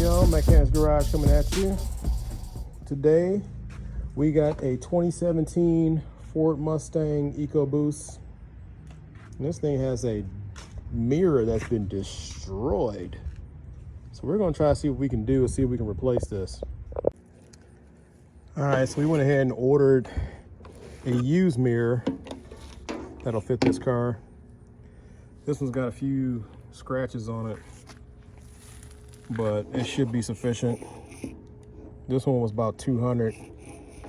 Yo, Mechanic's Garage coming at you. Today, we got a 2017 Ford Mustang EcoBoost. And this thing has a mirror that's been destroyed. So we're gonna try to see what we can do and see if we can replace this. All right, so we went ahead and ordered a used mirror that'll fit this car. This one's got a few scratches on it, but it should be sufficient. This one was about 200.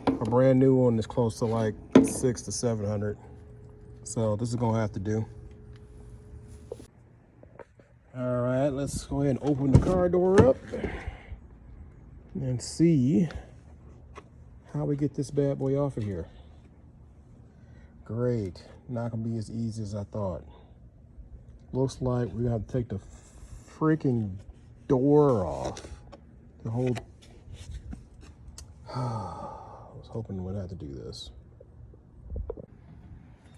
A brand new one is close to like 600 to 700. So this is gonna have to do. All right, let's go ahead and open the car door up and see how we get this bad boy off of here. Great, not gonna be as easy as I thought. Looks like we're gonna have to take the freaking door off. The whole, I was hoping we'd have to do this.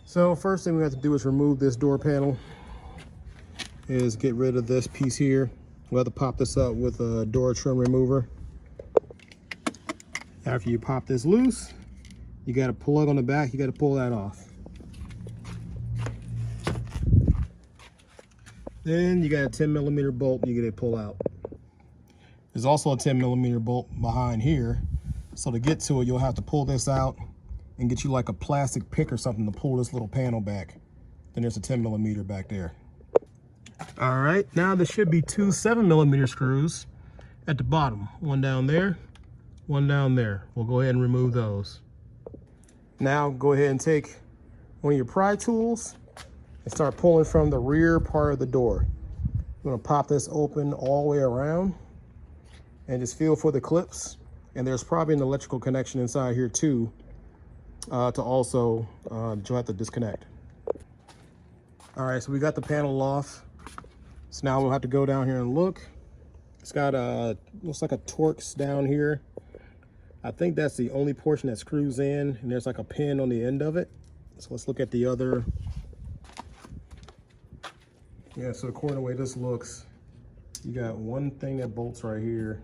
So first thing we have to do is remove this door panel, is get rid of this piece here. We'll have to pop this up with a door trim remover. After you pop this loose, you got a plug on the back, you got to pull that off. Then you got a 10mm bolt you get to pull out. There's also a 10mm bolt behind here. So to get to it, you'll have to pull this out and get you like a plastic pick or something to pull this little panel back. Then there's a 10mm back there. All right, now there should be two 7mm screws at the bottom. One down there, one down there. We'll go ahead and remove those. Now go ahead and take one of your pry tools and start pulling from the rear part of the door. I'm gonna pop this open all the way around and just feel for the clips. And there's probably an electrical connection inside here too, to also, you'll have to disconnect. All right, so we got the panel off. So now we'll have to go down here and look. It's got a, looks like a Torx down here. I think that's the only portion that screws in, and there's like a pin on the end of it. So let's look at the other. Yeah, so according to the way this looks, you got one thing that bolts right here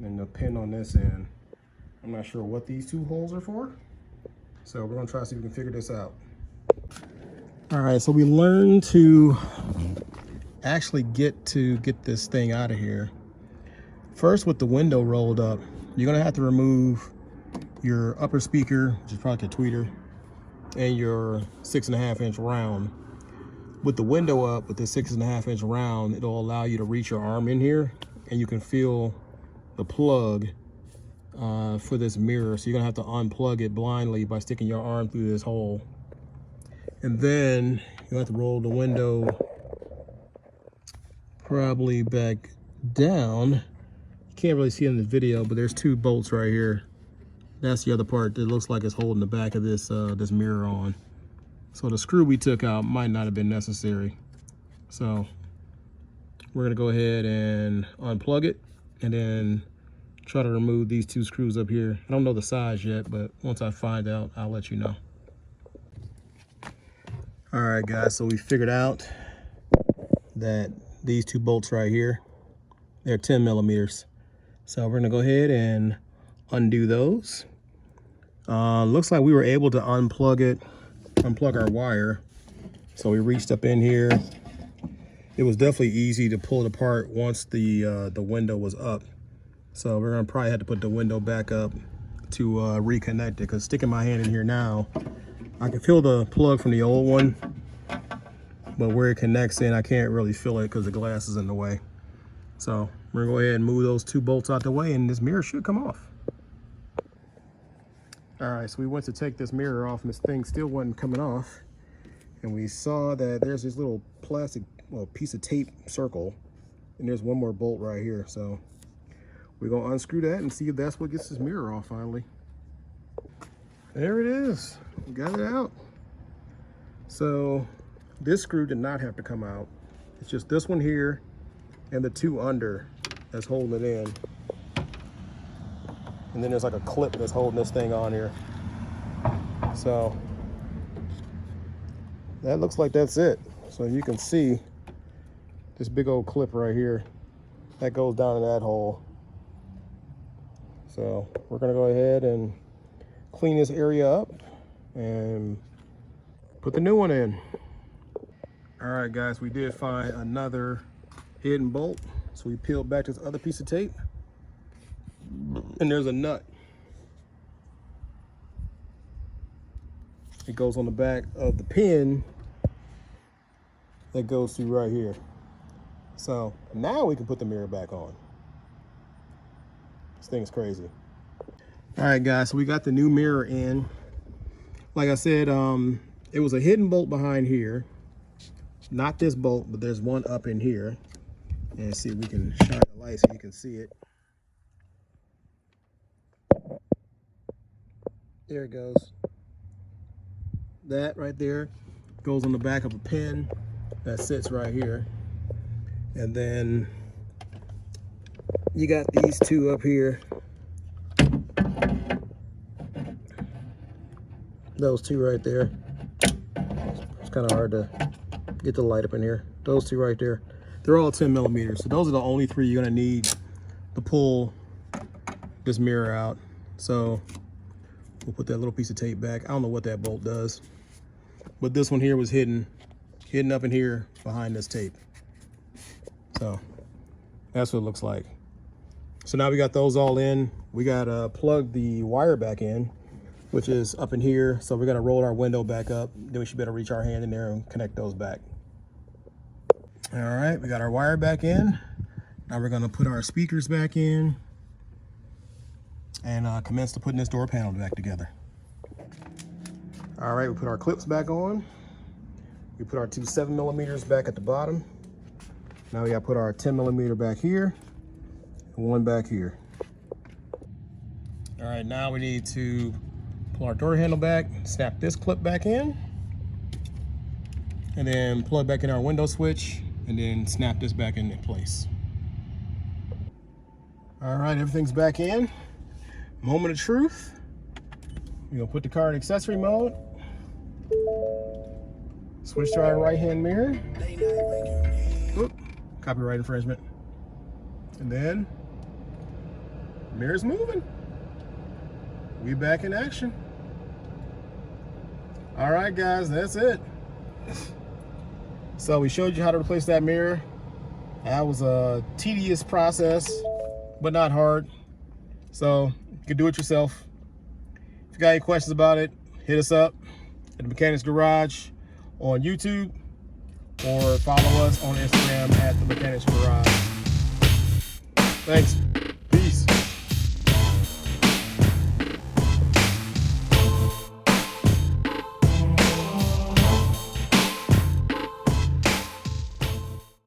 and the pin on this end. I'm not sure what these two holes are for. So we're gonna try to see if we can figure this out. All right, so we learned to actually get this thing out of here. First, with the window rolled up, you're gonna have to remove your upper speaker, which is probably a tweeter, and your 6.5-inch round. With the window up, with the 6.5-inch round, it'll allow you to reach your arm in here and you can feel the plug for this mirror. So you're gonna have to unplug it blindly by sticking your arm through this hole. And then you'll have to roll the window probably back down. You can't really see it in the video, but there's two bolts right here. That's the other part that looks like it's holding the back of this this mirror on. So the screw we took out might not have been necessary. So we're gonna go ahead and unplug it and then try to remove these two screws up here. I don't know the size yet, but once I find out, I'll let you know. All right, guys, so we figured out that these two bolts right here, they're 10mm. So we're gonna go ahead and undo those. Looks like we were able to unplug our wire. So we reached up in here. It was definitely easy to pull it apart once the window was up. So we're gonna probably have to put the window back up to reconnect it, because sticking my hand in here now, I can feel the plug from the old one, but where it connects in, I can't really feel it because the glass is in the way. So we're gonna go ahead and move those two bolts out the way and this mirror should come off. All right, so we went to take this mirror off and this thing still wasn't coming off. And we saw that there's this little plastic, well, piece of tape circle, and there's one more bolt right here. So we're gonna unscrew that and see if that's what gets this mirror off finally. There it is, we got it out. So this screw did not have to come out. It's just this one here and the two under that's holding it in. And then there's like a clip that's holding this thing on here. So that looks like that's it. So you can see this big old clip right here that goes down in that hole. So we're gonna go ahead and clean this area up and put the new one in. All right, guys, we did find another hidden bolt. So we peeled back this other piece of tape, and there's a nut. It goes on the back of the pin that goes through right here. So now we can put the mirror back on. This thing's crazy. All right, guys, so we got the new mirror in. Like I said, it was a hidden bolt behind here. Not this bolt, but there's one up in here. And see if we can shine the light so you can see it. There it goes. That right there goes on the back of a pin that sits right here. And then you got these two up here. Those two right there. It's kind of hard to get the light up in here. Those two right there. They're all 10 millimeters. So those are the only three you're gonna need to pull this mirror out. So we'll put that little piece of tape back. I don't know what that bolt does, but this one here was hidden up in here behind this tape. So that's what it looks like. So now we got those all in. We gotta plug the wire back in, which is up in here. So we're gonna roll our window back up. Then we should be able to reach our hand in there and connect those back. All right, we got our wire back in. Now we're gonna put our speakers back in and commence to putting this door panel back together. All right, we put our clips back on. We put our two 7 millimeters back at the bottom. Now we gotta put our 10 millimeter back here and one back here. All right, now we need to pull our door handle back, snap this clip back in, and then plug back in our window switch, and then snap this back in place. All right, everything's back in. Moment of truth. We're gonna put the car in accessory mode. Switch to our right-hand mirror. Oop, copyright infringement. And then, mirror's moving. We back in action. All right, guys, that's it. So we showed you how to replace that mirror. That was a tedious process, but not hard. So you can do it yourself. If you got any questions about it, hit us up at the Mechanics Garage on YouTube, or follow us on Instagram at the Mechanics Garage. Thanks.